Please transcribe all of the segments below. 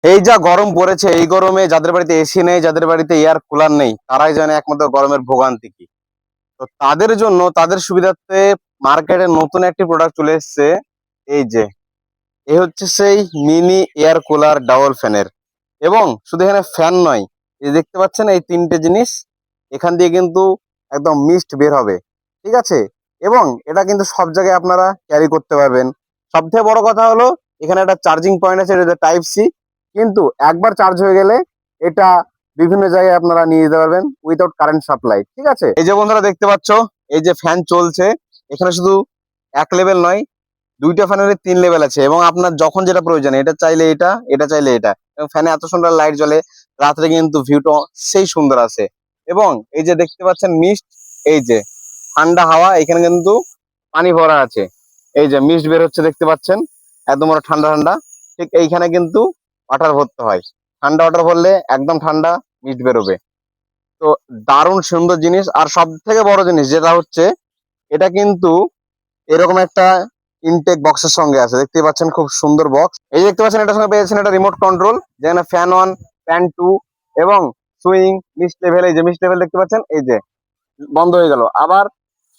এই যা গরম পড়েছে, এই গরমে যাদের বাড়িতে এসি নেই, যাদের বাড়িতে এয়ার কুলার নেই, তারাই জানে একমাত্র গরমের ভোগান্তি কি। তো তাদের জন্য, তাদের সুবিধার্থে মার্কেটে নতুন একটি প্রোডাক্ট চলে এসেছে। এই যে, এই হচ্ছে সেই মিনি এয়ার কুলার ডাবল ফ্যানের। এবং শুধু এখানে ফ্যান নয়, এই দেখতে পাচ্ছেন এই তিনটে জিনিস, এখান দিয়ে কিন্তু একদম মিস্ট বের হবে, ঠিক আছে। এবং এটা কিন্তু সব জায়গায় আপনারা ক্যারি করতে পারবেন। সব থেকে বড় কথা হলো, এখানে একটা চার্জিং পয়েন্ট আছে, এটা টাইপ সি। কিন্তু একবার চার্জ হয়ে গেলে এটা বিভিন্ন জায়গায় আপনারা নিয়ে যেতে পারবেন উইদাউট কারেন্ট সাপ্লাই, ঠিক আছে। এই যে বন্ধুরা দেখতে পাচ্ছ, এই যে ফ্যান চলছে, এখানে শুধু এক লেভেল নয়, দুইটা ফ্যানের 3 লেভেল আছে। এবং আপনার যখন যেটা প্রয়োজন, এটা চাইলে এটা, এটা চাইলে এটা। এবং ফ্যানে এত সুন্দর লাইট জ্বলে, রাত্রে কিন্তু ভিউটা সেই সুন্দর আছে। এবং এই যে দেখতে পাচ্ছেন মিস্ট, এই যে ঠান্ডা হাওয়া, এখানে কিন্তু পানি ভরা আছে। এই যে মিস্ট বের হচ্ছে দেখতে পাচ্ছেন, একদম ওরা ঠান্ডা ঠান্ডা। ঠিক এইখানে কিন্তু ওয়াটার ভরতে হয়, ঠান্ডা ওয়াটার ভরলে একদম ঠান্ডা মিস্ট বেরোবে। তো দারুণ সুন্দর জিনিস। আর সব থেকে বড় জিনিস যেটা হচ্ছে, এটা কিন্তু এরকম একটা ইনটেক বক্সের সঙ্গে আছে, দেখতে পাচ্ছেন খুব সুন্দর বক্স। এই যে দেখতে পাচ্ছেন, এটার সঙ্গে পেয়েছেন একটা রিমোট কন্ট্রোল, যেখানে ফ্যান 1, ফ্যান 2 এবং সুইং, মিস্ট লেভেল। এই যে মিস্ট লেভেল দেখতে পাচ্ছেন, এই যে বন্ধ হয়ে গেল, আবার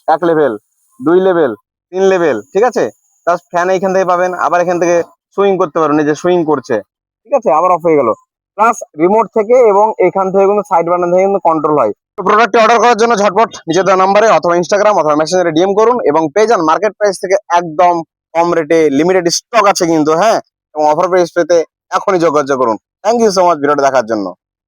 1 লেভেল, 2 লেভেল, 3 লেভেল, ঠিক আছে। তার ফ্যান এইখান থেকে পাবেন, আবার এখান থেকে সুইং করতে পারবেন, এই যে সুইং করছে, ঠিক আছে, আবার অফ হয়ে গেল। প্লাস রিমোট থেকে এবং এখান থেকে কিন্তু সাইড বাটন থেকে কিন্তু কন্ট্রোল হয়। তো প্রোডাক্টটি অর্ডার করার জন্য ঝটপট নিজের দেওয়া নাম্বারে অথবা ইনস্টাগ্রাম অথবা মেসেঞ্জারে ডিএম করুন এবং পেয়ে যান মার্কেট প্রাইস থেকে একদম কম রেটে। লিমিটেড স্টক আছে কিন্তু, হ্যাঁ। এবং অফার প্রাইস পেতে এখনই যোগাযোগ করুন। থ্যাংক ইউ সো মাচ ভিডিওটা দেখার জন্য।